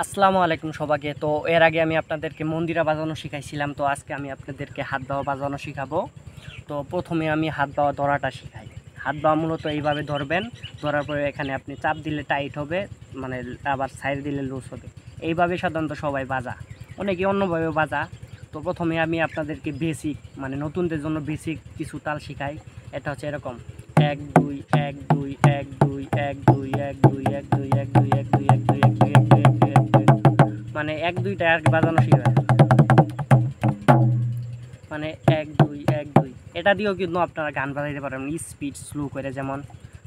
আসসালামু আলাইকুম সবাইকে। তো এর আগে আমি আপনাদেরকে মন্দিরা বাজানো শিখাইছিলাম, তো আজকে আমি আপনাদেরকে হাত বাওয়া বাজানো শিখাবো। তো প্রথমে আমি হাত বাওয়া ধরাটা শিখাই। হাত বাওয়া মূলত এইভাবে ধরবেন, ধরার পরে এখানে আপনি চাপ দিলে টাইট হবে, মানে আবার সাইড দিলে লুজ হবে। এইভাবে সাধারণত সবাই বাজা, অনেকে অন্যভাবে বাজা। তো প্রথমে আমি আপনাদেরকে বেসিক, মানে নতুনদের জন্য বেসিক কিছু তাল শিখাই। এটা হচ্ছে এরকম: 1 2 1 2 1 2 1 2 1 2 1 2 1 2 1 2 1 2 1 2 1 2 1 2 1 2, মানে 1 2টা আর কি বাজানো শিখবেন, মানে 1 2 1 2। এটা দিয়েও কিন্তু আপনারা গান বাজাইতে পারেন স্পিড স্লো করে, যেমন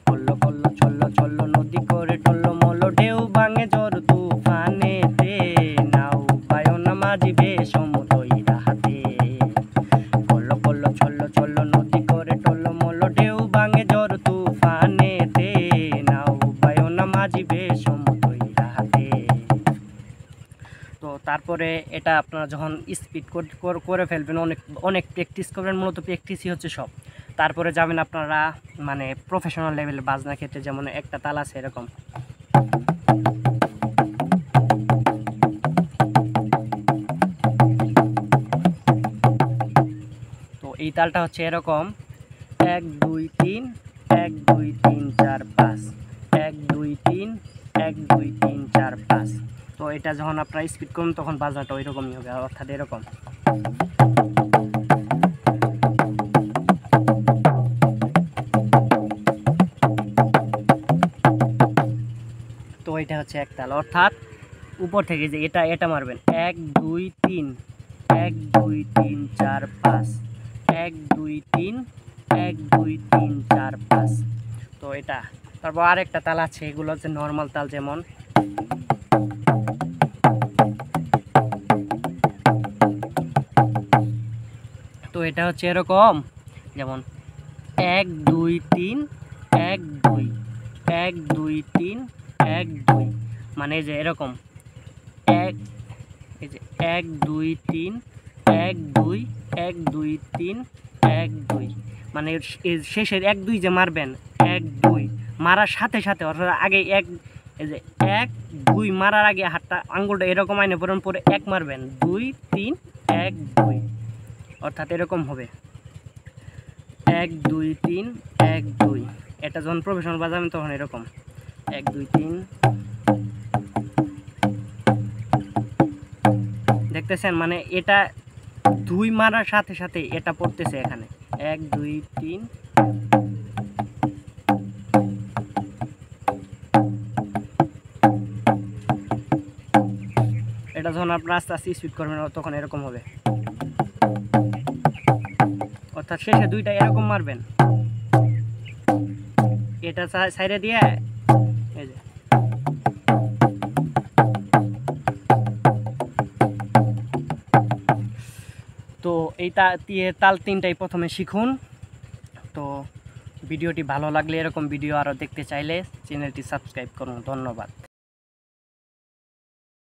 কল্লো কল্লো চল্লো চল্লো নদী করে টল্লো মল্লো ঢেউ ভাঙে ঝড় তুফানেতে, নাও পায়ো না মাঝিবে সমুদ্র হাতে। কল্লো কল্লো চল্লো চল্লো নদী করে টল্লো মল্লো ঢেউ ভাঙে ঝড় তুফানেতে, নাও পায়ো না মাঝিবে সমুদ্র হাতে। তো তারপরে এটা আপনারা যখন স্পিড করে ফেলবেন, অনেক অনেক প্র্যাকটিস করবেন, মূলত প্র্যাকটিসই হচ্ছে সব। তারপরে যাবেন আপনারা মানে প্রফেশনাল লেভেলে বাজনার ক্ষেত্রে, যেমন একটা তাল আছে এরকম। তো এই তালটা হচ্ছে এরকম: 1 2 3 1 2 3 4 5 1 2 3 1 2 3 4 5। তো এটা যখন আপনারা স্পিড করবেন তখন বাজনাটা ওই রকমই হবে, অর্থাৎ এরকম। তো এটা হচ্ছে এক তাল, অর্থাৎ উপর থেকে যে এটা মারবেন 1 2 3 1 2 3 4 5 1 2 3 1 2 3 4 5। তো এটা, তারপর আরেকটা তাল আছে, এগুলো হচ্ছে নর্মাল তাল, যেমন তো এটা হচ্ছে এরকম, যেমন 1 2 3 1 2 1 2 3 1 2, মানে যে এরকম এক, এই যে 1 2 3 1 2 1 2 3 1 2, মানে শেষের 1 2 যে মারবেন, 1 2 মারার সাথে সাথে, অর্থাৎ আগে এক, এই যে 1 2 মারার আগে হাতটা আঙ্গুলটা এরকম আইনে পড়েন, পরে 1 মারবেন 2 3 1 2, অর্থাৎ এরকম হবে 1 2 3 1 2। এটা যখন প্রফেশনাল বাজাবেন তখন এরকম 1 2 3। দেখতেছেন, মানে এটা 2 মারার সাথে সাথে এটা পড়তেছে এখানে 1 2 3। এটা যখন আপনারা আস্তে আস্তে স্পিড করবেন তখন এরকম হবে, অর্থাৎ শেষে দুইটা এরকম মারবেন, এটা সাইডে দিয়ে, এই যে তো এই তাল তিনটাই প্রথমে শিখুন। তো ভিডিওটি ভালো লাগলে, এরকম ভিডিও আরও দেখতে চাইলে চ্যানেলটি সাবস্ক্রাইব করুন। ধন্যবাদ।